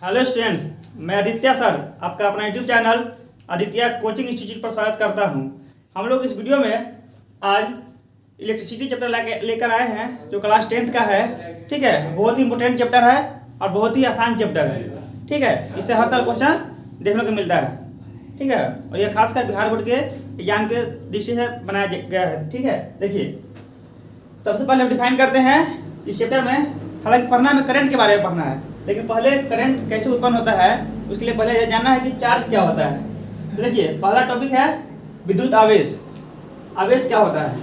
Hello students, मैं Aditya sir आपका अपना YouTube channel Aditya coaching institute पर स्वागत करता हूं। हम लोग इस वीडियो में आज इलेक्ट्रिसिटी चैप्टर लेकर आए हैं जो क्लास 10th का है। ठीक है, बहुत ही इंपॉर्टेंट चैप्टर है और बहुत ही आसान चैप्टर है। ठीक है, इससे हर साल क्वेश्चन देखने को मिलता है। ठीक है, और यह खासकर बिहार बोर्ड के एग्जाम के दृष्टि से बनाया गया है। ठीक है, देखिए सबसे पहले हम डिफाइन करते हैं इस चैप्टर में। हालांकि पढ़ना में करंट के बारे में पढ़ना है, लेकिन पहले करंट कैसे उत्पन्न होता है उसके लिए पहले यह जानना है कि चार्ज क्या होता है। तो देखिए पहला टॉपिक है विद्युत आवेश। आवेश क्या होता है,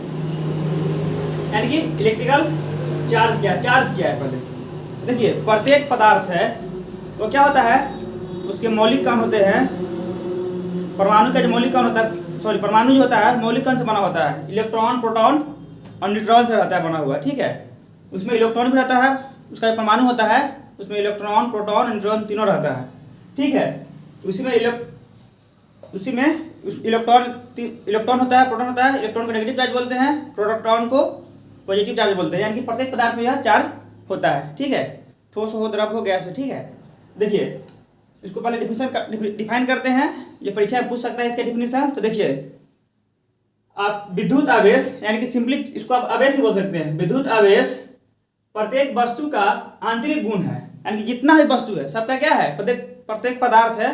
यानी कि इलेक्ट्रिकल चार्ज क्या है। पहले देखिए प्रत्येक पदार्थ है वो क्या होता है, उसके मौलिक कण होते हैं। परमाणु का जो मौलिक कण होता है, परमाणु जो होता है मौलिक कण से बना होता है। इलेक्ट्रॉन, प्रोटॉन और न्यूट्रॉन से रहता है बना हुआ। ठीक है, उसमें इलेक्ट्रॉन भी रहता है, उसका परमाणु होता है, उसमें इलेक्ट्रॉन, प्रोटॉन, न्यूट्रॉन तीनों रहता है। ठीक है, उसी में इलेक्ट्रॉन होता है, प्रोटॉन होता है। इलेक्ट्रॉन को नेगेटिव चार्ज बोलते हैं, प्रोटॉन को पॉजिटिव चार्ज बोलते हैं। यानी कि प्रत्येक पदार्थ में यह चार्ज होता है। ठीक है, ठोस हो, द्रव हो, गैस हो। ठीक है, देखिए इसको पहले डिफाइन करते हैं। ये परीक्षा में पूछ सकता है इसका डिफिनेशन। तो देखिए आप विद्युत आवेश, यानी कि सिंपली इसको आप आवेश ही बोल सकते हैं। विद्युत आवेश प्रत्येक वस्तु का आंतरिक गुण है, यानी कि जितना भी वस्तु है सबका क्या है, प्रत्येक पदार्थ है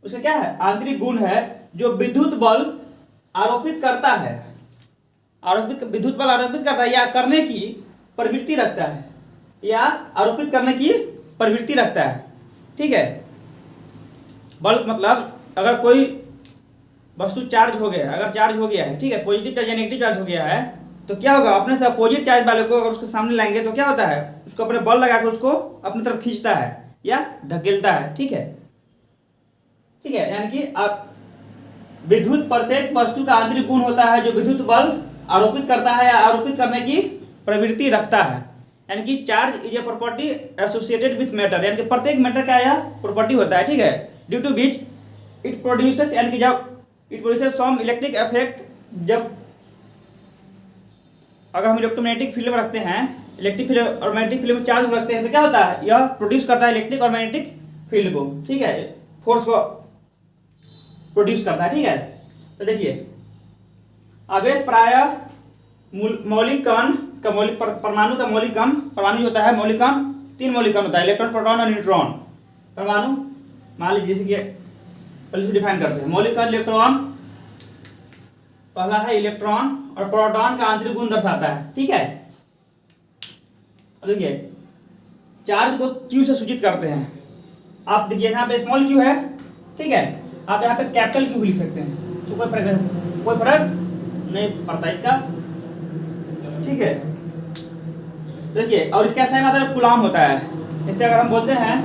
उसका क्या है, आंतरिक गुण है जो विद्युत बल आरोपित करता है। विद्युत बल आरोपित करता है या करने की प्रवृत्ति रखता है, या आरोपित करने की प्रवृत्ति रखता है। ठीक है, बल मतलब अगर कोई वस्तु चार्ज हो गया, अगर चार्ज हो गया है, ठीक है, पॉजिटिव चार्ज या नेगेटिव चार्ज हो गया है, तो क्या होगा, अपने से अपोजिट चार्ज वाले को अगर उसके सामने लाएंगे तो क्या होता है, उसको अपने बल लगाकर उसको अपनी तरफ खींचता है या धकेलता है। ठीक है, यानी कि आप विद्युत प्रत्येक वस्तु का आंतरिक गुण होता है जो विद्युत बल आरोपित करता है या आरोपित करने की प्रवृत्ति रखता है। यानी कि charge is a property associated with matter, यानी कि प्रत्येक मैटर का यह प्रॉपर्टी होता है। ठीक है, due to which it produces, यानी कि जब it produces some electric effect, जब अगर हम इलेक्ट्रोमैग्नेटिक फील्ड में रखते हैं, इलेक्ट्रिक फील्ड और मैग्नेटिक फील्ड में चार्ज रखते हैं तो क्या होता है, यह प्रोड्यूस करता है इलेक्ट्रिक और मैग्नेटिक फील्ड को। ठीक है, फोर्स को प्रोड्यूस करता है। ठीक है, तो देखिए आवेश प्रायः मौलिक कण, इसका मौलिक परमाणु का मौलिक कण, परमाणु जो होता है मौलिक कण, तीन मौलिक कण होता है, इलेक्ट्रॉन, प्रोटॉन और न्यूट्रॉन। परमाणु मान लीजिए जैसे कि पहले डिफाइन करते हैं। मौलिक कण इलेक्ट्रॉन, पहला है इलेक्ट्रॉन और प्रोटॉन का आंतरिक गुण दर्शाता है। ठीक है, देखिए चार्ज को क्यू से सूचित करते हैं। आप देखिए यहाँ पे स्मॉल क्यू है, ठीक है, आप यहाँ पे कैपिटल क्यू भी लिख सकते हैं, तो कोई फर्क नहीं पड़ता इसका। ठीक है, देखिए और इसका सही मतलब कूलाम होता है। जैसे अगर हम बोलते हैं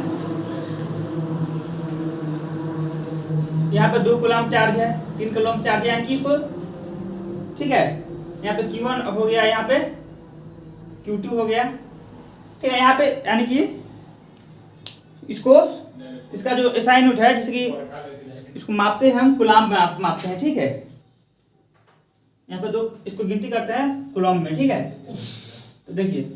यहाँ पे 2 कूलाम चार्ज है, 3 कूलाम चार्ज है, यानी कि इसको, ठीक है, यहाँ पे Q1 हो गया, यहाँ पे Q2 हो गया। ठीक है, यहाँ पे यानी कि इसका जो SI यूनिट है, जैसे कि इसको मापते हैं हम कूलाम में मापते हैं। ठीक है, यहाँ पे 2 इसको गिनती करते हैं कूलाम में। ठीक है, तो देखिए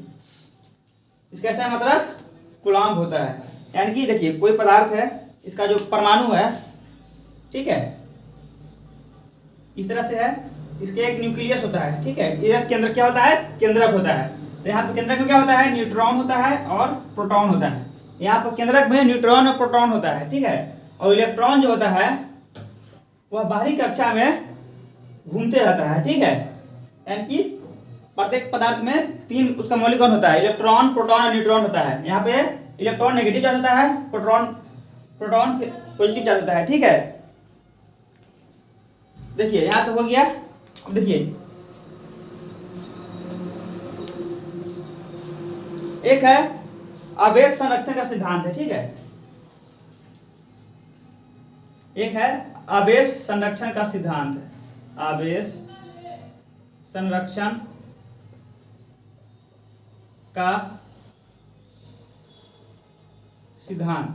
इसका SI मतलब कूलाम होता है। यानी कि देखिए कोई पदार्थ है, इसका जो परमाणु है, ठीक है, इस तरह से है, इसके एक न्यूक्लियस होता है। ठीक है, यह केंद्र क्या होता है, केंद्रक होता है। तो यहाँ पे केंद्रक में क्या होता है, न्यूट्रॉन होता है और प्रोटॉन होता है। यहाँ पर केंद्रक में न्यूट्रॉन और प्रोटॉन होता है। ठीक है, और इलेक्ट्रॉन जो होता है वह बाहरी कक्षा में घूमते रहता है। ठीक है, यानी कि प्रत्येक पदार्थ में 3 उसका मौलिक कण होता है, इलेक्ट्रॉन, प्रोटॉन और न्यूट्रॉन होता है। यहाँ पे इलेक्ट्रॉन नेगेटिव चार्ज होता है, प्रोटॉन पॉजिटिव चार्ज होता है। ठीक है, देखिए यहाँ तो हो गया। अब देखिए एक है आवेश संरक्षण का सिद्धांत है। ठीक है, एक है आवेश संरक्षण का सिद्धांत है, आवेश संरक्षण का सिद्धांत।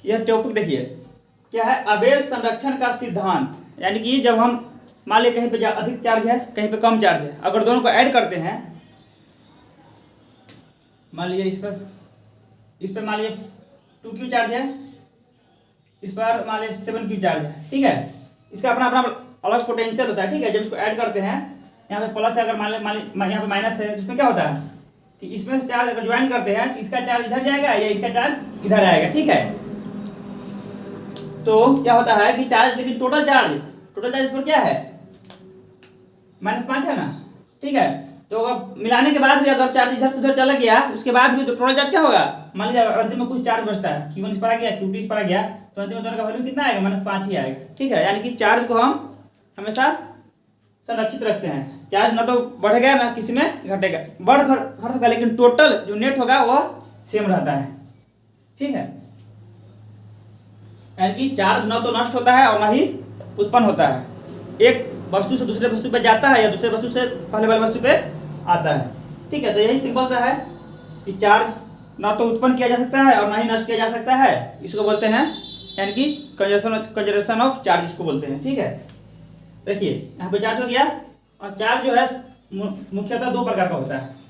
यह टॉपिक देखिए क्या है, आवेश संरक्षण का सिद्धांत। यानी कि जब हम मान लीजिए कहीं पे अधिक चार्ज है, कहीं पे कम चार्ज है, अगर दोनों को ऐड करते हैं, मान लीजिए इस पर इस पर मान लीजिए 2q चार्ज है, इस पर मान लीजिए 7q चार्ज है, ठीक है। इसका अपना अपना अलग पोटेंशियल होता है, ठीक है। जब इसको ऐड करते हैं, यहाँ पे प्लस है, अगर मान यहाँ पे माइनस है, इसमें क्या होता है कि इसमें से चार्ज अगर ज्वाइन करते हैं तो इसका चार्ज इधर जाएगा या इसका चार्ज इधर आएगा, ठीक है। तो क्या होता है कि चार्ज, लेकिन टोटल चार्ज इस पर क्या है, -5 है ना, ठीक है। तो अगर मिलाने के बाद भी अगर चार्ज इधर से उधर चला गया, उसके बाद भी तो टोटल चार्ज क्या होगा, मान लीजिए अंतिम में कुछ चार्ज बचता है, Q1 इस पर आ गया, Q2 इस पर आ गया, तो अंतिम में दोनों का वैल्यू कितना आएगा, -5 ही आएगा, ठीक है। यानी कि चार्ज को हम हमेशा संरक्षित रखते हैं। चार्ज ना तो बढ़ेगा ना किसी में घटेगा, बढ़ घट सकता है, लेकिन टोटल जो नेट होगा वह सेम रहता है, ठीक है। यानी कि चार्ज ना तो नष्ट होता है और ना ही उत्पन्न होता है, एक वस्तु से दूसरे वस्तु पे जाता है या दूसरे वस्तु से पहले वाले वस्तु पे आता है, ठीक है। तो यही सिंपल सा है कि चार्ज ना तो उत्पन्न किया जा सकता है और ना ही नष्ट किया जा सकता है, इसको बोलते हैं यानी कि कंजर्वेशन ऑफ चार्ज इसको बोलते हैं, ठीक है। देखिए यहाँ पे चार्ज हो गया, और चार्ज जो है मुख्यतः 2 प्रकार का होता है।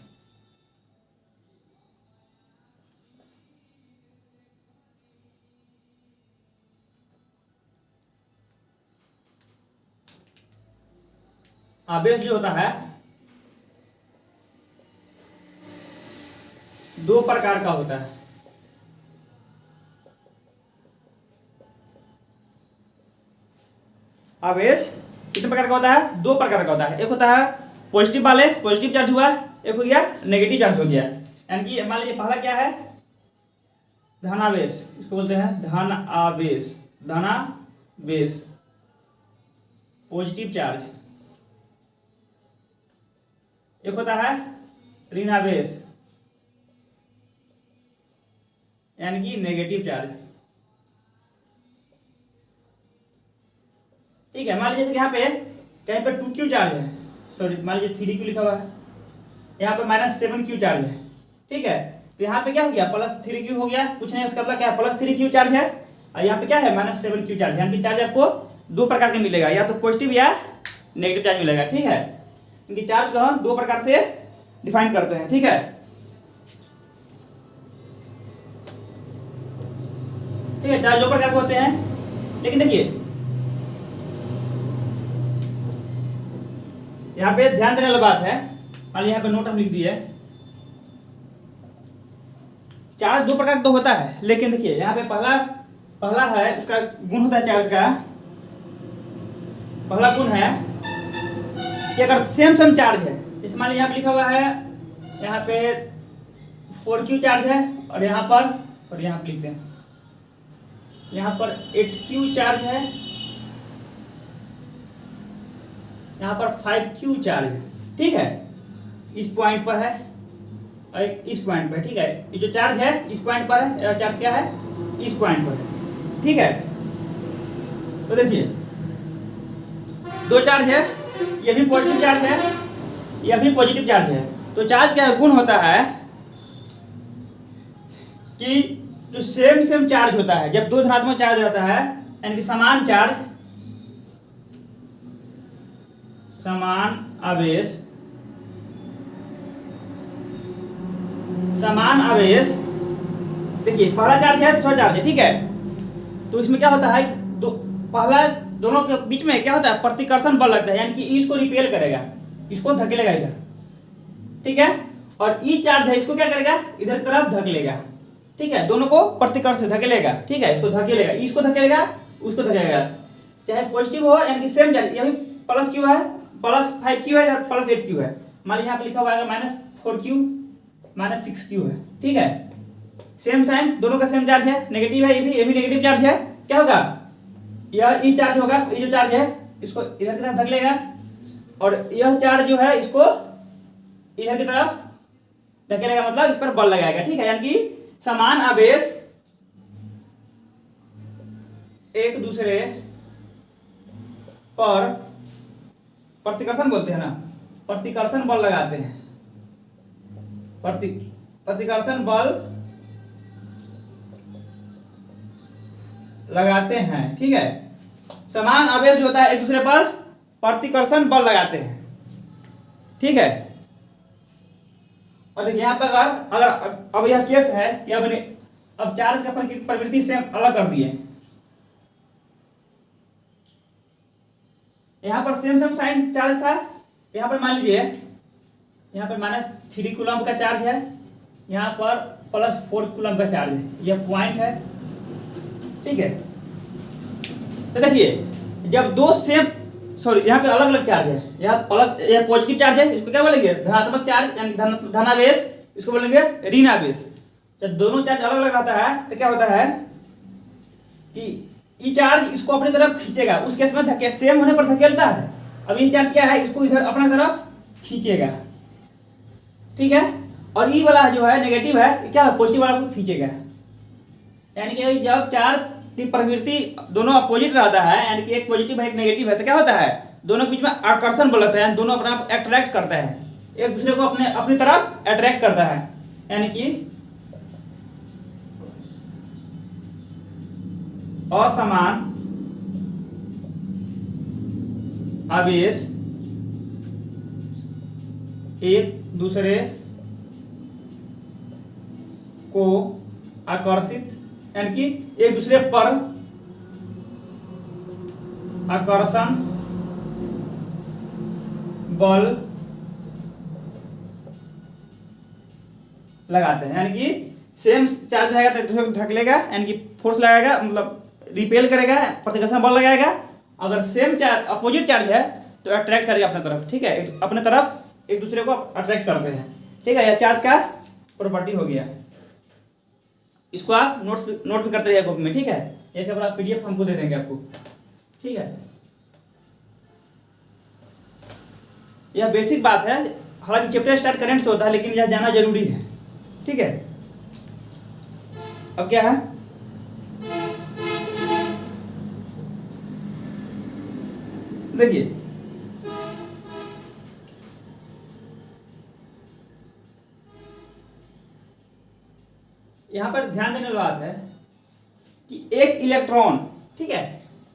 आवेश जो होता है 2 प्रकार का होता है। आवेश कितने प्रकार का होता है, 2 प्रकार का होता है। एक होता है पॉजिटिव चार्ज हुआ, एक हो गया नेगेटिव चार्ज हो गया। यानी कि मान लीजिए पहला क्या है, धनावेश, इसको बोलते हैं धनावेश, पॉजिटिव चार्ज। एक होता है ऋणावेश यानी कि नेगेटिव चार्ज, ठीक है। मान लीजिए जैसे यहाँ पे कहीं पे 2q चार्ज है, सॉरी मान लीजिए 3q लिखा हुआ है, यहाँ पे -7q चार्ज है, ठीक है। तो यहाँ पे क्या हो गया, +3q हो गया, कुछ नहीं, उसका मतलब क्या है, +3q चार्ज है, और यहाँ पे क्या है -7q चार्ज। यानी कि चार्ज आपको 2 प्रकार के मिलेगा, या तो पॉजिटिव या नेगेटिव चार्ज मिलेगा, ठीक है। इनकी चार्ज को हम 2 प्रकार से डिफाइन करते हैं, ठीक है। ठीक है, चार्ज 2 प्रकार के होते हैं, लेकिन देखिए यहाँ पे ध्यान देने वाली बात है, मान यहाँ पे नोट हम लिख दिए, चार्ज 2 प्रकार का तो होता है, लेकिन देखिए यहाँ पे पहला है, उसका गुण होता है चार्ज का, पहला गुण है कि अगर सेम चार्ज है, इस मान लीजिए यहाँ पे लिखा हुआ है, यहाँ पे 4q चार्ज है, और यहाँ पे लिखते हैं, यहाँ पर 8q चार्ज है, यहाँ पर 5q चार्ज है, ठीक है। इस पॉइंट पर है और एक इस पॉइंट पर, ठीक है। ये जो चार्ज है इस पॉइंट पर है, चार्ज क्या है, इस पॉइंट पर है, ठीक है। तो देखिए 2 चार्ज है, ये भी पॉजिटिव चार्ज है, यह भी पॉजिटिव चार्ज है। तो चार्ज का गुण होता है कि जो सेम चार्ज होता है, जब 2 धनात्मक चार्ज रहता है, यानी कि समान आवेश, देखिए पहला चार्ज है, दूसरा चार्ज है, ठीक है। तो इसमें क्या होता है, दोनों के बीच में क्या होता है, प्रतिकर्षण बल लगता है, यानी कि इसको रिपेल करेगा, इसको धकेलेगा इधर, ठीक है। और ई चार्ज है, इसको क्या करेगा, इधर की तरफ धकेलेगा, ठीक है। दोनों को प्रतिकर्षण धकेलेगा, ठीक है। इसको धकेलेगा, इसको धकेलेगा, उसको धकेलेगा, चाहे पॉजिटिव हो, यानी कि सेम चार्ज, यह भी +q है, +5q है या +8q है। मान लीजिए यहाँ पे लिखा हुआ है -4q -6q है, ठीक है। सेम साइन, दोनों का सेम चार्ज है, नेगेटिव है, ये भी नेगेटिव चार्ज है, क्या होगा, यह ई चार्ज होगा, ये जो चार्ज है इसको इधर की तरफ धकेलेगा, और यह चार्ज जो है इसको इधर की तरफ धकेलेगा, मतलब इस पर बल लगाएगा, ठीक है। यानी कि समान आवेश एक दूसरे पर प्रतिकर्षण बोलते हैं ना, प्रतिकर्षण बल लगाते हैं, प्रतिकर्षण बल लगाते हैं, ठीक है। समान आवेश जो होता है एक दूसरे पर प्रतिकर्षण बल लगाते हैं, ठीक है। और देखिए यहाँ पर अगर अब यह केस है कि अब अब चार्ज का प्रवृत्ति सेम अलग कर दिए, यहाँ पर सेम सेम साइन चार्ज था, यहाँ पर मान लीजिए यहाँ पर -3 कूलम्ब का चार्ज है, यहाँ पर +4 कूलम्ब का चार्ज है, यह पॉइंट है, ठीक है। तो देखिए जब दो सेम यहाँ पे अलग अलग चार्ज है, यह पॉजिटिव चार्ज है, इसको क्या बोलेंगे धनात्मक चार्ज यानी धनावेश, इसको बोलेंगे ऋणावेश। जब दोनों चार्ज अलग अलग रहता है तो क्या होता है कि ई चार्ज इसको अपनी तरफ खींचेगा, उस केस में सेम होने पर धकेलता है। अब ये चार्ज क्या है, इसको इधर अपनी तरफ खींचेगा, ठीक है। और ई वाला जो है नेगेटिव है, क्या पॉजिटिव वाला को खींचेगा। यानी कि जब चार्ज की प्रवृत्ति दोनों अपोजिट रहता है, यानी कि एक पॉजिटिव है एक नेगेटिव है, तो क्या होता है दोनों के बीच में आकर्षण बल होता है, दोनों अपने आप अट्रैक्ट करता है, एक दूसरे को अपनी तरफ अट्रैक्ट करता है। यानी कि असमान आवेश एक दूसरे को आकर्षित, यानी कि एक दूसरे पर आकर्षण बल लगाते हैं। यानी कि सेम चार्ज रहेगा तो एक दूसरे को धकेलेगा, यानी कि फोर्स लगाएगा, मतलब रिपेल करेगा, प्रतिकर्षण बल लगाएगा। अगर सेम चार्ज अपोजिट चार्ज है तो अट्रैक्ट करेगा अपने तरफ, ठीक है, अपने तरफ एक दूसरे को अट्रैक्ट करते हैं, ठीक है। यह चार्ज का प्रॉपर्टी हो गया। इसको आप नोट भी करते रहिए बुक में, ठीक है। ऐसे अगर आप PDF हमको दे देंगे आपको, ठीक है। यह बेसिक बात है, हालांकि चैप्टर स्टार्ट करंट से होता है, लेकिन यह जाना जरूरी है, ठीक है। अब क्या है, देखिए यहां पर ध्यान देने वाली बात है कि एक इलेक्ट्रॉन, ठीक है,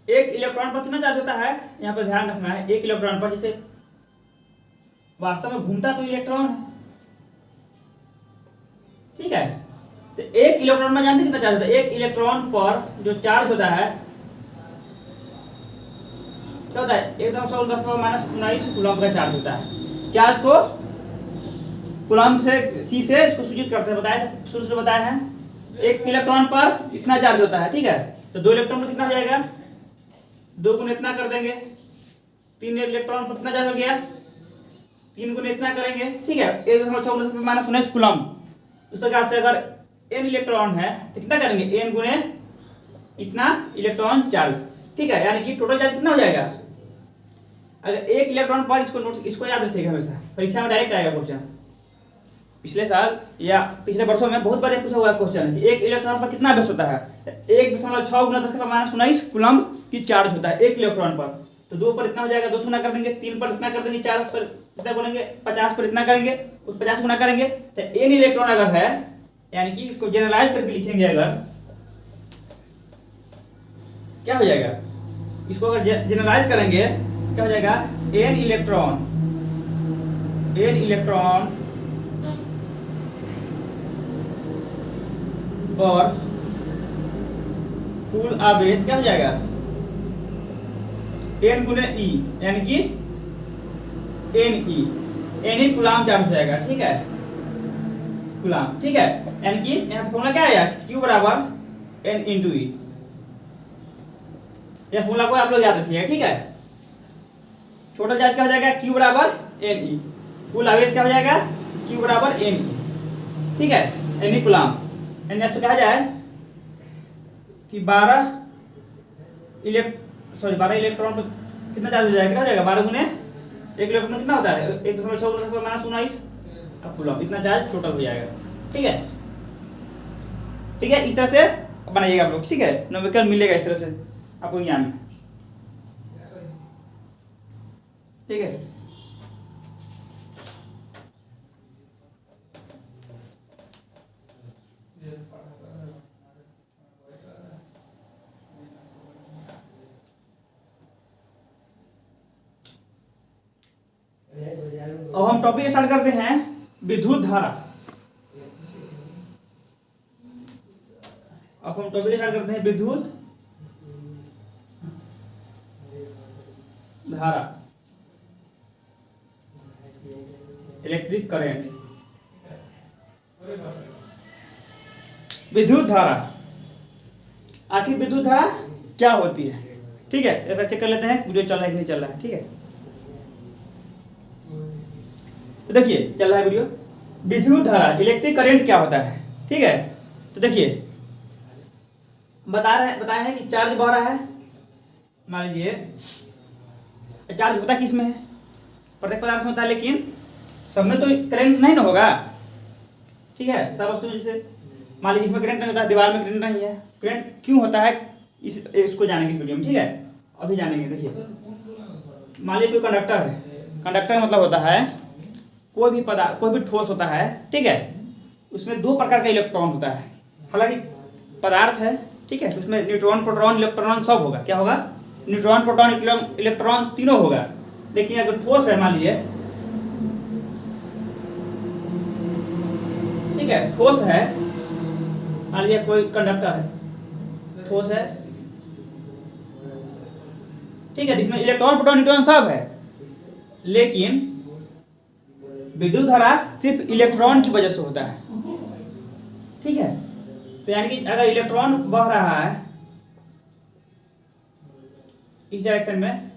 एक इलेक्ट्रॉन पर कितना चार्ज होता है, यहां पर ध्यान रखना है। एक इलेक्ट्रॉन पर, जैसे वास्तव में घूमता तो इलेक्ट्रॉन है, ठीक है। तो एक इलेक्ट्रॉन में जानते कितना चार्ज होता है, एक इलेक्ट्रॉन पर जो चार्ज होता है क्या होता है, 1×10⁻⁻⁹ कूलम्ब का चार्ज होता है। चार्ज को कूलम्ब से सी से इसको सूचित करते हैं, बताया शुरू से बताया है। एक इलेक्ट्रॉन पर इतना चार्ज होता है, ठीक है। तो 2 इलेक्ट्रॉन पर कितना हो जाएगा, 2 गुना इतना कर देंगे। 3 इलेक्ट्रॉन पर कितना चार्ज हो गया, 3 गुना इतना करेंगे, ठीक है, 1×10⁻⁹ कूलम्ब। उस प्रकार से अगर n इलेक्ट्रॉन है तो कितना करेंगे, n गुने इतना इलेक्ट्रॉन चार्ज, ठीक है। यानी कि टोटल चार्ज कितना हो जाएगा, अगर एक इलेक्ट्रॉन पर, इसको याद रखिएगा, हमेशा परीक्षा में डायरेक्ट आएगा क्वेश्चन। पिछले साल या पिछले वर्षों में बहुत बार पूछा हुआ क्वेश्चन है कि एक इलेक्ट्रॉन पर कितना आवेश होता है, 1.6 × 10⁻⁹ कूलम्ब की चार्ज होता है एक इलेक्ट्रॉन पर। तो 2 पर इतना हो जाएगा, 2 गुना कर देंगे, 3 पर इतना कर देंगे, 4 पर इतना बोलेंगे, 50 पर इतना करेंगे, उस 50 गुना करेंगे। तो n इलेक्ट्रॉन अगर है, यानी कि इसको जनरलाइज करके लिखेंगे, अगर क्या हो जाएगा, इसको अगर जनरलाइज करेंगे क्या हो जाएगा, n इलेक्ट्रॉन और कुल आवेश क्या हो जाएगा, n गुने e, यानी कि ne कूलम्ब चार्ज हो जाएगा, ठीक है, कूलम्ब, ठीक है। यानी कि यहां से फॉर्मूला क्या आया, Q बराबर n × E। यह फॉर्मूला को आप लोग याद रखिएगा, ठीक है। टोटल चार्ज क्या हो जाएगा, Q बराबर Ne, कुल आवेश क्या हो जाएगा, Q बराबर Ne, ठीक है, ne कूलम्ब। यानी आपसे कहा जाए कि 12 इलेक्ट्रॉन पर कितना चार्ज हो जाएगा, क्या हो जाएगा, 12 गुने एक इलेक्ट्रॉन में कितना होता है, 1.6 × 10⁻⁹ कूलम्ब, इतना चार्ज टोटल हो जाएगा, ठीक है, ठीक है। इस तरह से बनाइएगा आप लोग, ठीक है, न्यूमेरिकल मिलेगा इस तरह से आपको ज्ञान में, ठीक है। अब हम टॉपिक स्टार्ट करते हैं, विद्युत धारा। अब हम टॉपिक स्टार्ट करते हैं, विद्युत धारा, इलेक्ट्रिक करंट। विद्युत धारा, आखिर विद्युत धारा क्या होती है? ठीक है, एक बार चेक कर लेते हैं वीडियो चल रहा है कि नहीं चल रहा है। ठीक है, तो देखिए चल रहा है वीडियो। विद्युत धारा, इलेक्ट्रिक करंट क्या होता है? ठीक है, तो देखिए बताया है कि चार्ज बह रहा है। मान लीजिए चार्ज होता किस में है? प्रत्येक पदार्थ में होता है, लेकिन सब में तो करंट नहीं ना होगा। ठीक है, सब वस्तु में, जैसे मान लीजिए इसमें करंट नहीं होता है, दीवार में करंट नहीं है। करंट क्यों होता है इसको जानेंगे इस वीडियो में। ठीक है, अभी जानेंगे। देखिए मान लीजिए कोई कंडक्टर है। कंडक्टर मतलब होता है कोई भी पदार्थ, कोई भी ठोस होता है, ठीक है, उसमें दो प्रकार का इलेक्ट्रॉन होता है। हालांकि पदार्थ है, ठीक है, उसमें न्यूट्रॉन, प्रोटॉन, इलेक्ट्रॉन सब होगा। क्या होगा? न्यूट्रॉन, प्रोटॉन, इलेक्ट्रॉन तीनों होगा। लेकिन अगर ठोस है, मान लीजिए, ठीक है, ठोस है, मान लीजिए कोई कंडक्टर है, ठोस है, ठीक है, इसमें इलेक्ट्रॉन, प्रोटॉन, न्यूट्रॉन सब है, लेकिन विद्युत धारा सिर्फ इलेक्ट्रॉन की वजह से होता है। ठीक है, तो यानी कि अगर इलेक्ट्रॉन बह रहा है इस डायरेक्शन में,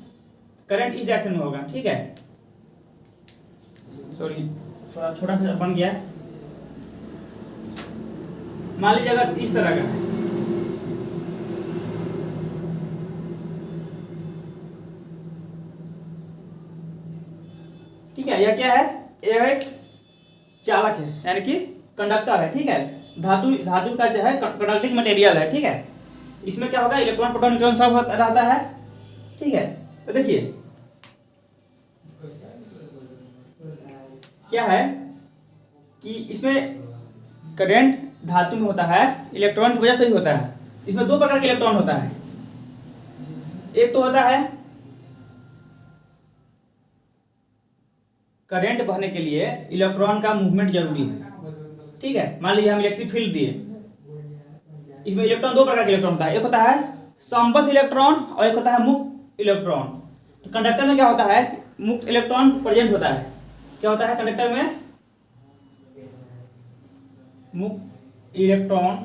करंट इस डायरेक्शन में होगा। ठीक है, सॉरी थोड़ा छोटा सा बन गया। मान लीजिए अगर इस तरह का है, ठीक है, यह क्या है? यह एक चालक है, यानी कि कंडक्टर है। ठीक है, धातु का जो है कंडक्टिंग मटेरियल है। ठीक है, इसमें क्या होगा? इलेक्ट्रॉन, प्रोटॉन, न्यूट्रॉन सब रहता है। ठीक है, तो देखिए क्या है कि इसमें करंट धातु में होता है, इलेक्ट्रॉन की वजह से ही होता है। इसमें दो प्रकार के इलेक्ट्रॉन होता है। एक तो होता है करंट बहने के लिए इलेक्ट्रॉन का मूवमेंट जरूरी है। ठीक है, मान लीजिए हम इलेक्ट्रिक फील्ड दिए, इसमें इलेक्ट्रॉन, दो प्रकार के इलेक्ट्रॉन होता है। एक होता है संबद्ध इलेक्ट्रॉन और एक होता है मुक्त इलेक्ट्रॉन। तो कंडक्टर में क्या होता है? मुक्त इलेक्ट्रॉन प्रेजेंट होता है। क्या होता है कंडक्टर में? मुक्त इलेक्ट्रॉन,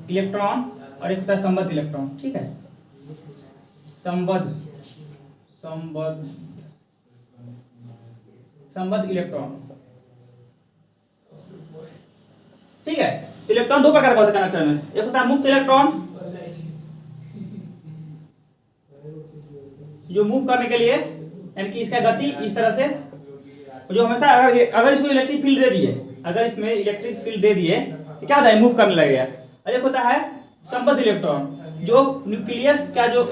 इलेक्ट्रॉन और एक होता है संबद्ध इलेक्ट्रॉन। ठीक है, संबद्ध इलेक्ट्रॉन। ठीक है, तो इलेक्ट्रॉन दो प्रकार का होता है कंडक्टर में। एक होता है मुक्त इलेक्ट्रॉन, जो मूव करने के लिए, यानी कि इसका गति इस तरह से, जो हमेशा अगर इसको इलेक्ट्रिक फील्ड दे दिए, अगर इसमें इलेक्ट्रिक फील्ड दे दिए तो क्या होता है? मूव करने लगेगा। और एक होता है संबद्ध इलेक्ट्रॉन, जो न्यूक्लियस का जो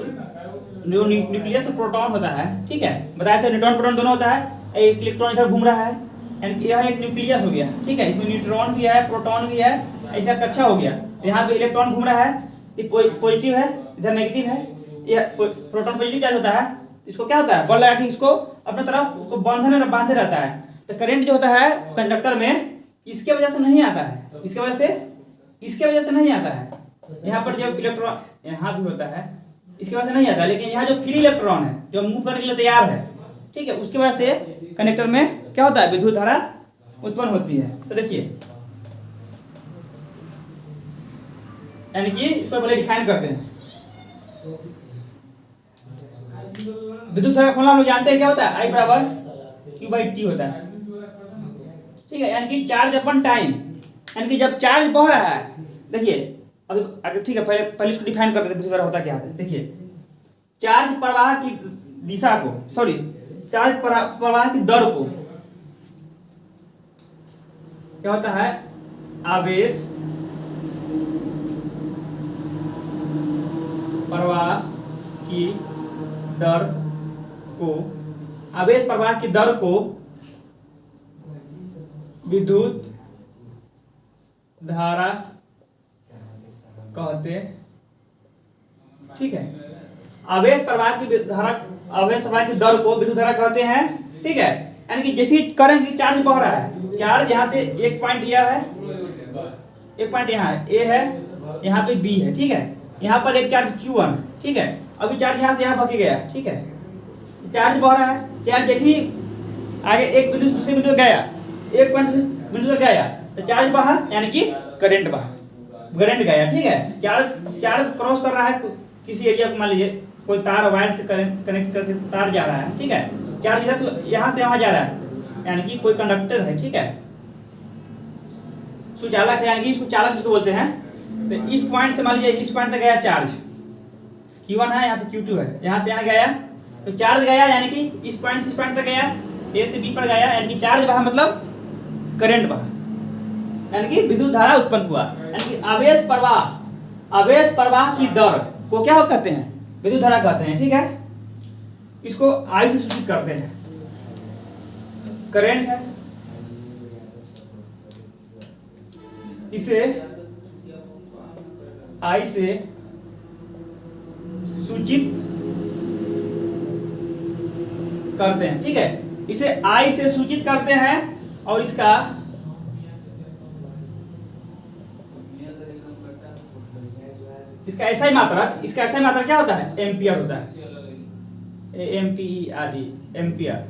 न्यूक्लियस प्रोटॉन होता है। ठीक है, बताया था न्यूट्रॉन, प्रोटॉन दोनों होता है। एक इलेक्ट्रॉन इधर घूम रहा है, यानी कि यह एक न्यूक्लियस हो गया। ठीक है, इसमें न्यूट्रॉन भी है, प्रोटॉन भी है, इसका कक्षा हो गया। यहाँ पे इलेक्ट्रॉन घूम रहा है, ये पॉजिटिव है, इधर नेगेटिव है। यह प्रोटॉन पॉजिटिव चार्ज होता है, इसको क्या होता है? बल लगा के इसको अपने तरफ उसको बांधे रहता है। तो करंट जो होता है कंडक्टर में, इसके वजह से नहीं आता है, इसके वजह से नहीं आता है। यहाँ पर जो इलेक्ट्रॉन यहाँ भी होता है, इसकी वजह से नहीं आता। लेकिन यहाँ जो फ्री इलेक्ट्रॉन है, जो मूव करने के लिए तैयार है, ठीक है, उसकी वजह से कंडक्टर में क्या होता है? विद्युत धारा उत्पन्न होती है। तो देखिए, यानी कि इसको पहले डिफाइन करते हैं। विद्युत धारा फॉर्मूला हम लोग जानते हैं, क्या होता है? I बराबर Q/T होता है। ठीक है, यानी कि चार्ज अपन टाइम, यानी कि जब चार्ज बह रहा है, देखिए अभी आगे, ठीक है, पहले इसको डिफाइन कर देते हैं विद्युत धारा होता क्या है। देखिए, चार्ज प्रवाह की दिशा को, सॉरी, चार्ज प्रवाह की दर को क्या होता है? आवेश प्रवाह की दर को, आवेश प्रवाह की दर को विद्युत धारा कहते। ठीक है, आवेश प्रवाह की दर को विद्युत धारा कहते हैं। ठीक है, यानी कि जैसे करेंगे चार्ज बह रहा है, चार्ज यहाँ से एक पॉइंट यह है, एक पॉइंट यहाँ है, ए है, यहाँ पे बी है, ठीक है, यहाँ पर एक चार्ज Q1, ठीक है, अभी चार्ज यहाँ से यहाँ भाग गया, ठीक है, चार्ज बह रहा है, चार्ज जैसे ही आगे एक बिंदु से दूसरे बिंदु गया, एक पॉइंट से बिंदु तक गया तो चार्ज बहा, यानी कि करंट बहा, करंट गया, ठीक है, चार्ज क्रॉस कर रहा है किसी एरिया को, मान लीजिए कोई तार वायर से कनेक्ट करके तार जा रहा है, ठीक है, चार्ज इधर से यहाँ से वहाँ जा रहा है, यानी कि कोई कंडक्टर है, ठीक है, सुचालक है, यानी कि इसको चालक जिसको बोलते हैं। तो इस पॉइंट से मान लीजिए इस पॉइंट तक गया चार्ज, Q1 है, यहाँ पे Q2 है, यहाँ से यहाँ गया तो चार्ज गया, यानी कि इस पॉइंट से इस पॉइंट तक गया, ए से बी पर गया, यानी कि चार्ज बहा मतलब करंट बहा, यानी कि विद्युत धारा उत्पन्न हुआ, यानी कि आवेश प्रवाह की दर को क्या कहते हैं, विद्युत धारा कहते हैं, ठीक है, इसको आई से सूचित करते हैं, करंट है, इसे आई से सूचित करते हैं, ठीक है, इसे आई से सूचित करते हैं, और इसका ऐसा ही मात्रक क्या होता है, एम्पियर होता है, एम्पियर,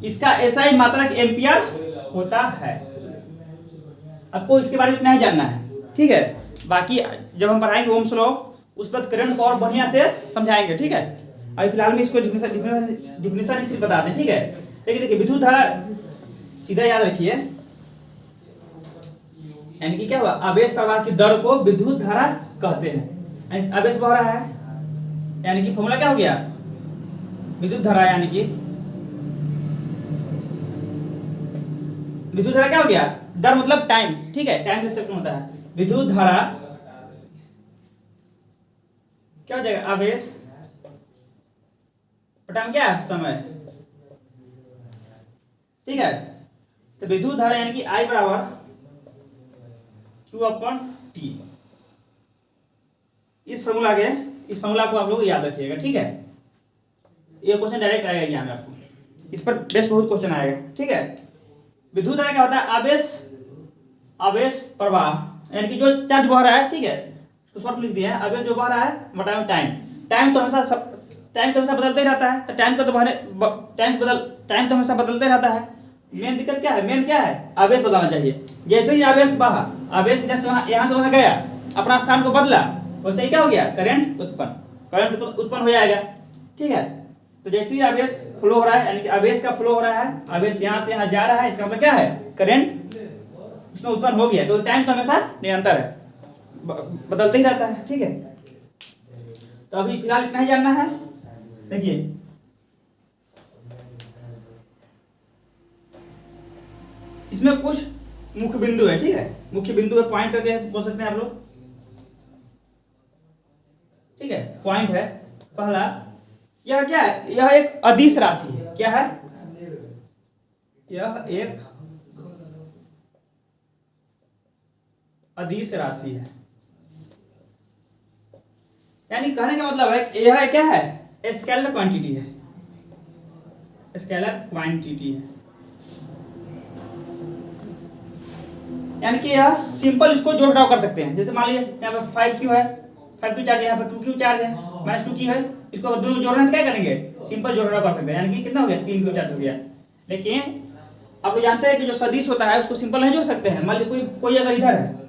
इसका ऐसा ही मात्रक एम्पियर होता है। आपको इसके बारे में नहीं जानना है, ठीक है, बाकी जब हम पढ़ाएंगे ओम्स लॉ उस पर करंट को और बढ़िया से समझाएंगे, ठीक है, अभी फिलहाल में इसको डिफिनेशन इसी बता दें, ठीक है। लेकिन देखिए विद्युत धारा सीधा याद रखिए, यानी कि क्या हुआ, आवेश प्रवाह की दर को विद्युत धारा कहते हैं, आवेश बह रहा है, यानी कि फॉर्मूला क्या हो गया, विद्युत धारा, यानी कि विद्युत धारा क्या हो गया, दर मतलब टाइम, ठीक है, टाइम रिस्पेक्ट होता है, विद्युत धारा क्या हो जाएगा, आवेश टाइम क्या है, समय, ठीक है, तो विद्युत धारा यानी कि I बराबर Q/T, इस फॉर्मूला को आप लोग याद रखिएगा, ठीक है, ये क्वेश्चन डायरेक्ट आएगा एग्जाम में आपको, इस पर बेस्ट बहुत क्वेश्चन आएगा, ठीक है। विद्युत धारा क्या होता है, आवेश प्रवाह, यानी कि जो चार्ज बह रहा है, ठीक है, तो शॉर्ट लिख दिया है, आवेश जो बह रहा है बटा में टाइम तो हमेशा बदलते ही रहता है, तो टाइम तो हमेशा बदलते रहता है, मेन दिक्कत क्या है, आवेश बदलना चाहिए, जैसे ही आवेश बहा, आवेश यहाँ से वहां गया, अपना स्थान को बदला, वैसे ही क्या हो गया, करंट उत्पन्न हो जाएगा, ठीक है। तो जैसे ही आवेश फ्लो हो रहा है, यानी कि आवेश का फ्लो हो रहा है, आवेश यहाँ से यहाँ जा रहा है, इसका मतलब क्या है, करंट उसमें उत्पन्न हो गया, तो टाइम तो हमेशा निरंतर है, बदलते ही रहता है, ठीक है। तो अभी फिलहाल इतना ही जानना है। देखिए इसमें कुछ मुख्य बिंदु है, ठीक है, मुख्य बिंदु है, पॉइंट करके बोल सकते हैं आप लोग, ठीक है, पॉइंट है पहला, यह क्या है, यह एक अदिश राशि है, क्या है, यह एक अदिश राशि है, यानी कहने का मतलब है यह क्या है, स्केलर क्वांटिटी है, यानी कि यह सिंपल इसको जोड़ घटाव कर सकते हैं, जैसे मान लीजिए यहाँ पे 5Q है, 5Q चार्ज है, यहाँ पे 2Q चार्ज है, -2Q है, इसको दोनों जोड़ना है तो क्या करेंगे, सिंपल जोड़ घटाव कर सकते हैं, यानी कि कितना हो गया, 3Q चार्ज हो गया। लेकिन आप लोग जानते हैं कि जो सदिश होता है उसको सिंपल नहीं जोड़ सकते हैं, मान लीजिए कोई अगर इधर है,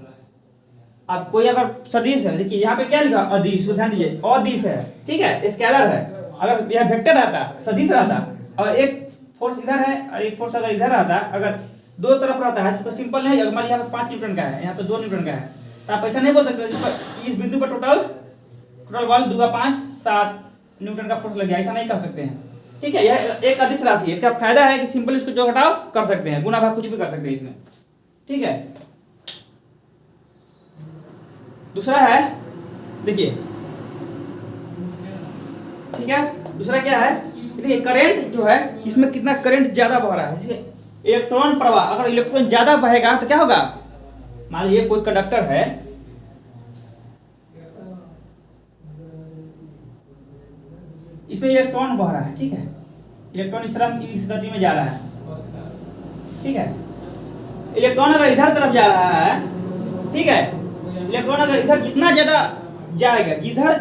अब कोई अगर सदिश है, देखिए यहाँ पे क्या लिखा, अदिश, ध्यान दीजिए, अदिश है, ठीक है, स्केलर है, अगर यह वेक्टर रहता, सदिश रहता, और एक फोर्स इधर है और एक फोर्स अगर इधर रहता, अगर दो तरफ रहता है तो सिंपल नहीं, अगर मान यहाँ पे 5 न्यूटन का है, यहाँ पे 2 न्यूटन का है, तो आप ऐसा नहीं बोल सकते इस बिंदु पर टोटल बल 2 × 5 7 न्यूटन का फोर्स लग गया, ऐसा नहीं कर सकते हैं, ठीक है। यह एक अदिश राशि है, इसका फायदा है कि सिंपल इसको जोड़ घटाव कर सकते हैं, गुणा भाग कुछ भी कर सकते हैं इसमें, ठीक है। दूसरा है, देखिए, ठीक है, दूसरा क्या है, देखिए करंट जो है, इसमें कितना करंट ज्यादा बह रहा है, जैसे इलेक्ट्रॉन प्रवाह, अगर इलेक्ट्रॉन ज्यादा बहेगा तो क्या होगा, मान लीजिए कोई कंडक्टर है, इसमें इलेक्ट्रॉन बह रहा है, ठीक है, इलेक्ट्रॉन इस तरह इस गति में जा रहा है, ठीक है। इलेक्ट्रॉन अगर इधर तरफ जा रहा है, ठीक है, इलेक्ट्रॉन अगर इधर जितना ज्यादा जाएगा, जिधर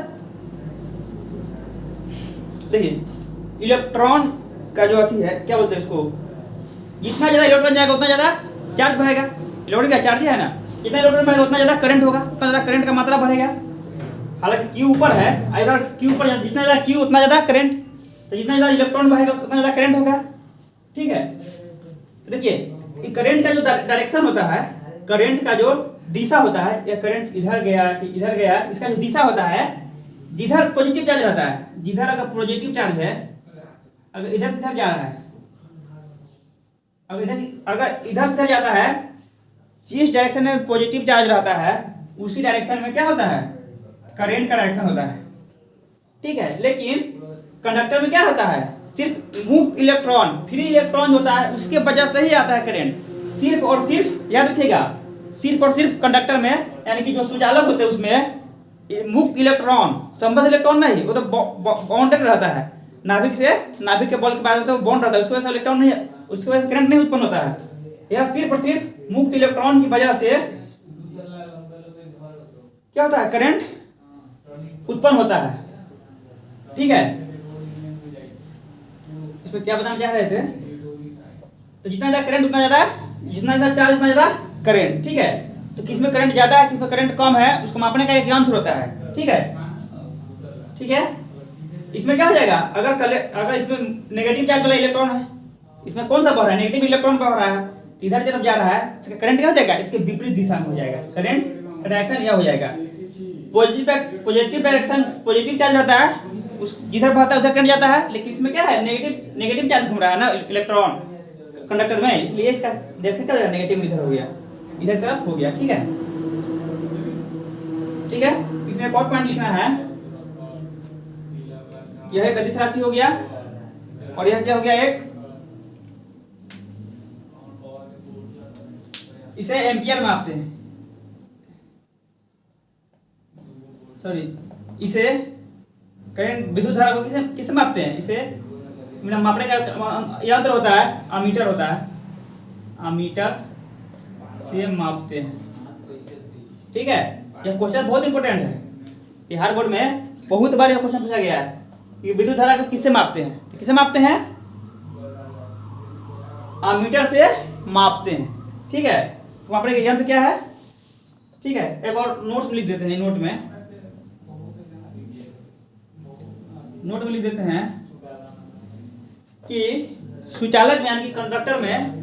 देखिए इलेक्ट्रॉन का जो अथी है, क्या बोलते हैं इसको, जितना ज्यादा इलेक्ट्रॉन जाएगा उतना ज्यादा चार्ज बढ़ेगा। इलेक्ट्रॉन का चार्ज है ना, जितना इलेक्ट्रॉन बढ़ेगा उतना ज्यादा करंट होगा, उतना ज्यादा करंट का मात्रा बढ़ेगा। हालांकि क्यू ऊपर है, अगर क्यू ऊपर जितना ज्यादा क्यू उतना ज्यादा करंट, तो जितना ज्यादा इलेक्ट्रॉन बढ़ेगा उतना ज्यादा करंट होगा, ठीक है। तो देखिए करंट का जो डायरेक्शन होता है, करंट का जो दिशा होता है, या करंट इधर गया कि इधर गया, इसका जो दिशा होता है, जिधर पॉजिटिव चार्ज रहता है, जिधर अगर पॉजिटिव चार्ज है, अगर इधर से इधर जा रहा है, अगर इधर से इधर जाता है, जिस डायरेक्शन में पॉजिटिव चार्ज रहता है उसी डायरेक्शन में क्या होता है, करंट का डायरेक्शन होता है, ठीक है। लेकिन कंडक्टर में क्या होता है, सिर्फ मुक्त इलेक्ट्रॉन, फ्री इलेक्ट्रॉन होता है, उसके वजह से ही आता है करंट। सिर्फ और सिर्फ याद रखिएगा, सिर्फ और सिर्फ कंडक्टर में, यानी कि जो सुचालक होते हैं उसमें मुक्त इलेक्ट्रॉन, संबद्ध इलेक्ट्रॉन नहीं, वो तो बॉन्डेड रहता है नाभिक से, नाभिक के बल के वजह से वो बॉन्ड रहता है, उसकी वजह से इलेक्ट्रॉन नहीं, उसकी वजह से करंट नहीं उत्पन्न होता है। यह सिर्फ और सिर्फ मुक्त इलेक्ट्रॉन की वजह से क्या होता है, करंट उत्पन्न होता है, ठीक है। इसमें क्या बताना चाह रहे थे, तो जितना ज्यादा करंट उतना ज्यादा, जितना ज्यादा चार्ज उतना ज्यादा करंट, ठीक है। तो किसमें करंट ज्यादा है, किसमें करंट कम है, उसको मापने का एक यंत्र होता है, ठीक है, ठीक है। इसमें क्या हो जाएगा, अगर इसमें नेगेटिव चार्ज वाला इलेक्ट्रॉन है, इसमें कौन सा बढ़ रहा है, नेगेटिव इलेक्ट्रॉन बढ़ रहा है, इधर तरफ जा रहा है, इसका करंट क्या हो जाएगा, इसके विपरीत दिशा में हो जाएगा, करंट का डायरेक्शन यह हो जाएगा। पॉजिटिव डायरेक्शन, पॉजिटिव चार्ज रहता है, उस जिधर बहता है उधर करंट जाता है, लेकिन इसमें क्या है, नेगेटिव चार्ज घूम रहा है ना इलेक्ट्रॉन कंडक्टर में, इसलिए इसका डायरेक्शन क्या हो जाएगा, नेगेटिव इधर हो गया, इधर तरफ हो गया, ठीक है, ठीक है। इसमें एक और पॉइंट लिखना है, यह एक अदिश राशि हो गया, और यह क्या हो गया, एक, इसे एम्पियर मापते हैं, सॉरी, इसे करंट विद्युत धारा को किसे मापते हैं, इसे मापने का यंत्र होता है, अमीटर होता है, अमीटर से मापते हैं, ठीक है। यह क्वेश्चन बहुत इंपॉर्टेंट है, बिहार बोर्ड में बहुत बार यह क्वेश्चन पूछा गया है कि विद्युत धारा को किससे मापते हैं, तो किसे मापते हैं, अमीटर से मापते हैं, ठीक है। तो मापने का यंत्र क्या है, ठीक है। एक और नोट्स में लिख देते हैं, नोट में लिख देते हैं कि सुचालक यानी कि कंडक्टर में,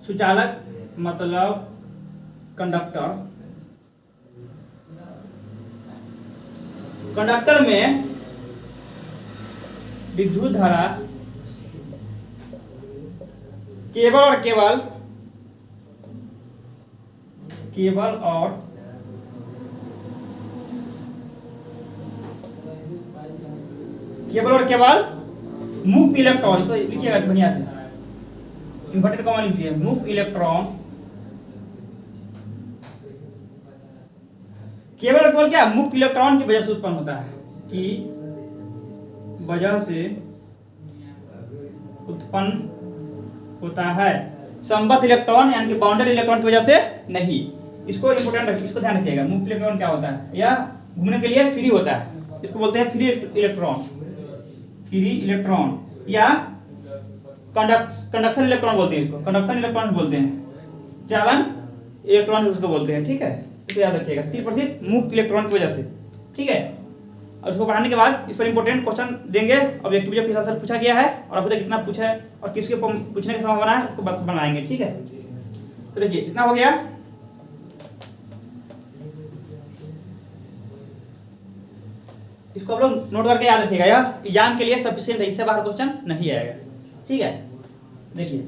सुचालक मतलब कंडक्टर में विद्युत धारा केवल और केवल मुक्त इलेक्ट्रॉन, इसको लिखिएगा बढ़िया से, इन्वर्टेड कॉमा लिख दिए, मुक्त इलेक्ट्रॉन केवल क्या, मुक्त इलेक्ट्रॉन की वजह से उत्पन्न होता है, कि वजह से उत्पन्न होता है, संबद्ध इलेक्ट्रॉन यानी कि बाउंडेड इलेक्ट्रॉन की वजह से नहीं। इसको इंपोर्टेंट रखिए, इसको ध्यान रखिएगा। मुक्त इलेक्ट्रॉन क्या होता है, यह घूमने के लिए फ्री होता है, इसको बोलते हैं फ्री इलेक्ट्रॉन या कंडक्शन इलेक्ट्रॉन बोलते हैं, इसको कंडक्शन इलेक्ट्रॉन बोलते हैं, चालन इलेक्ट्रॉन उसको बोलते हैं, ठीक है। इसको याद रखिएगा, सिर्फ और सिर्फ मुक्त इलेक्ट्रॉन की वजह से, ठीक है। और उसको पढ़ाने के बाद इस पर इंपॉर्टेंट क्वेश्चन देंगे, ऑब्जेक्टिव जो फिर पूछा गया है और अभी तक कितना पूछा है और किसके पूछने की संभावना है उसको बनाएंगे, ठीक है। तो देखिए इतना हो गया। इसको आप लोग नोट करके याद रखिएगा, यह एग्जाम के लिए सफिशिएंट है, इससे बाहर क्वेश्चन नहीं आएगा, ठीक है। देखिए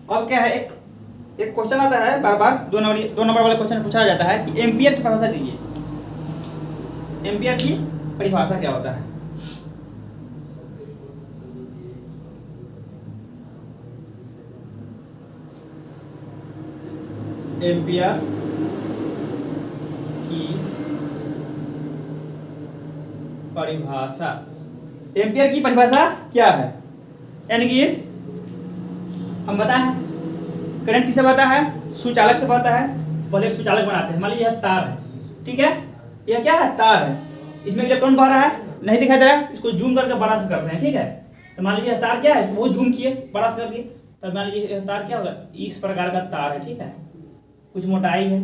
अब क्या है, एक क्वेश्चन आता है बार बार, दो नंबर वाला क्वेश्चन पूछा जाता है कि एम्पियर की परिभाषा दीजिए। एम्पियर की परिभाषा क्या होता है, एम्पियर की परिभाषा। एम्पियर की परिभाषा क्या है? यानी कि हम बताएं करंट किसे बहता है? सुचालक से बहता है। पहले एक सुचालक बनाते हैं। मान लीजिए यह तार है, ठीक है, यह क्या है? तार है। इसमें इलेक्ट्रॉन बह रहा है, नहीं दिखाई दे रहा है, इसको जूम करके बड़ा से करते हैं, ठीक है। तो मान लीजिए तार क्या है, वो जूम किए, बड़ा से कर दिए, तब मान लीजिए तार क्या होगा? इस प्रकार का तार है, ठीक है, कुछ मोटाई है,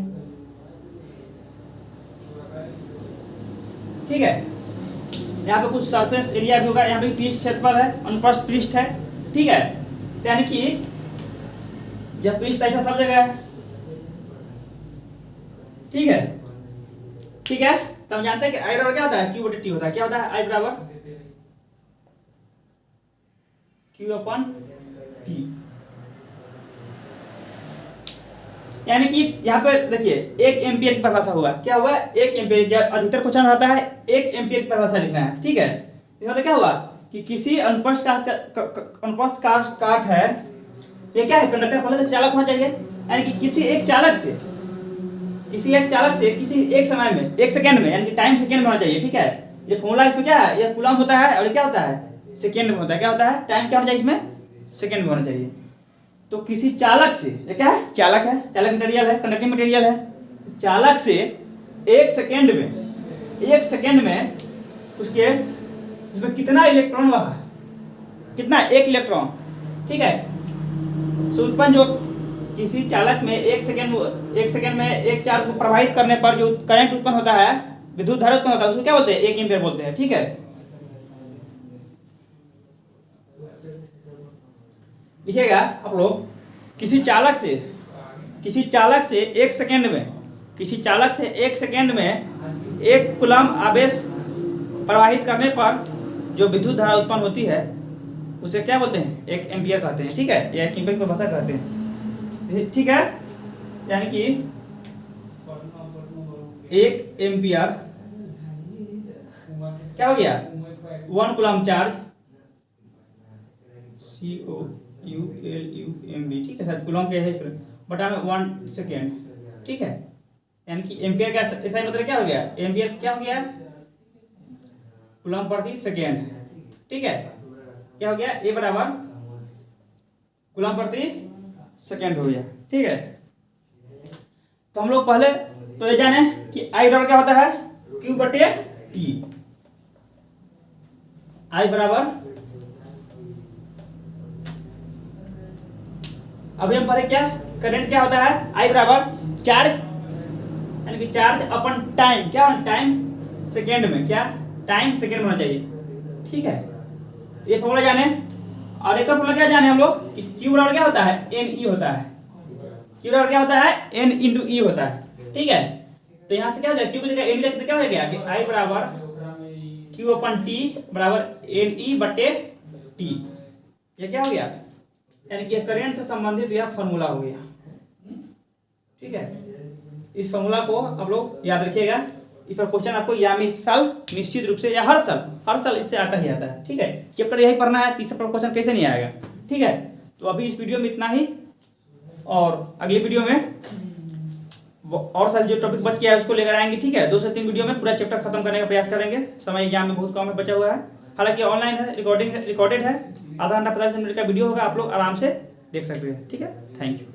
ठीक है। यहाँ पे कुछ सरफेस एरिया भी होगा, यहाँ पे पृष्ठ क्षेत्रफल है, अनुप्रस्थ पृष्ठ है, ठीक है। तो यानी कि यह पृष्ठ ऐसा सब जगह है, ठीक है, ठीक है। तो हम जानते हैं कि आई बराबर क्या होता है? क्यू बटे टी होता है। क्या होता है? आई बराबर क्यू अपॉन टी। यानी कि यहाँ पे देखिए 1 एम्पियर की परिभाषा हुआ। क्या हुआ? 1 एम्पियर। अधिकतर क्वेश्चन रहता है 1 एम्पियर की परिभाषा लिखना है, ठीक है। इसका मतलब क्या हुआ कि किसी अनुप्रस्थ काट है, ये क्या है? कंडक्टर। पहले तो चालक होना चाहिए, यानी कि किसी एक चालक से किसी एक समय में, 1 सेकेंड में, यानी कि टाइम सेकेंड में होना चाहिए, ठीक है। ये फॉर्मूला इसमें क्या है? ये कूलम होता है और ये क्या होता है? सेकेंड में होता है। क्या होता है? टाइम क्या होना चाहिए इसमें? सेकेंड में होना चाहिए। तो किसी चालक से, ये क्या है? चालक है, चालक मटेरियल है, कंडक्टिंग मटेरियल है। चालक से 1 सेकेंड में उसके उसमें कितना इलेक्ट्रॉन बहा? कितना? 1 इलेक्ट्रॉन, ठीक है। सो उत्पन्न जो किसी चालक में 1 सेकेंड में एक चार्ज को प्रवाहित करने पर जो करंट उत्पन्न होता है, विद्युत धारा उत्पन्न होता है, उसको क्या बोलते हैं? 1 एम्पियर बोलते हैं, ठीक है। लिखिएगा आप लोग, किसी चालक से 1 सेकेंड में 1 कूलम आवेश प्रवाहित करने पर जो विद्युत धारा उत्पन्न होती है उसे क्या बोलते हैं? 1 एम्पियर कहते हैं, ठीक है, या 1 एम्पियर की परिभाषा कहते हैं, ठीक है। यानी कि 1 एम्पियर क्या हो गया? 1 कूलम चार्ज, COULUMB, ठीक है सर, कूलम के बटा में 1 सेकेंड, ठीक है। यानी कि एम्पियर का ऐसा ही मतलब क्या हो गया? एम्पियर क्या हो गया? कूलम प्रति सेकेंड, ठीक है। क्या हो गया? ए बराबर कूलम प्रति सेकेंड हो गया, ठीक है। तो हम लोग पहले तो ये जाने कि आई बराबर क्या होता है? क्यू बटे टी। आई बराबर, अभी हम पढ़े क्या? करंट क्या होता है? आई बराबर चार्ज, यानी कि चार्ज अपन टाइम, क्या टाइम सेकेंड में, क्या टाइम सेकेंड में होना चाहिए, ठीक है। ये फॉर्मूला जाने, और एक और फॉर्मूला क्या जाने हम लोग कि क्यू बराबर क्या होता है? एन ई होता है। क्यू बराबर क्या होता है? एन इंटू ई होता है, ठीक है। तो यहाँ से क्या हो जाएगा? क्यू की जगह एन लिख तो क्या हो गया कि आई बराबर क्यू अपन टी बराबर एन ई बटे टी। ये क्या हो गया? यानी कि करंट से संबंधित यह फॉर्मूला हो गया, ठीक है। इस फॉर्मूला को आप लोग याद रखिएगा। इस पर क्वेश्चन आपको इस साल निश्चित रूप से, या हर साल इससे आता ही आता है, ठीक है। चैप्टर यही पढ़ना है, तीसरा पर क्वेश्चन कैसे नहीं आएगा, ठीक है। तो अभी इस वीडियो में इतना ही, और अगली वीडियो में और सारे जो टॉपिक बच गया है उसको लेकर आएंगे, ठीक है। 2 से 3 वीडियो में पूरा चैप्टर खत्म करने का प्रयास करेंगे। समय एग्जाम में बहुत कम है, बचा हुआ है, हालांकि ऑनलाइन है, रिकॉर्डेड है, आधा घंटा 45 मिनट का वीडियो होगा, आप लोग आराम से देख सकते हैं, ठीक है। Thank you.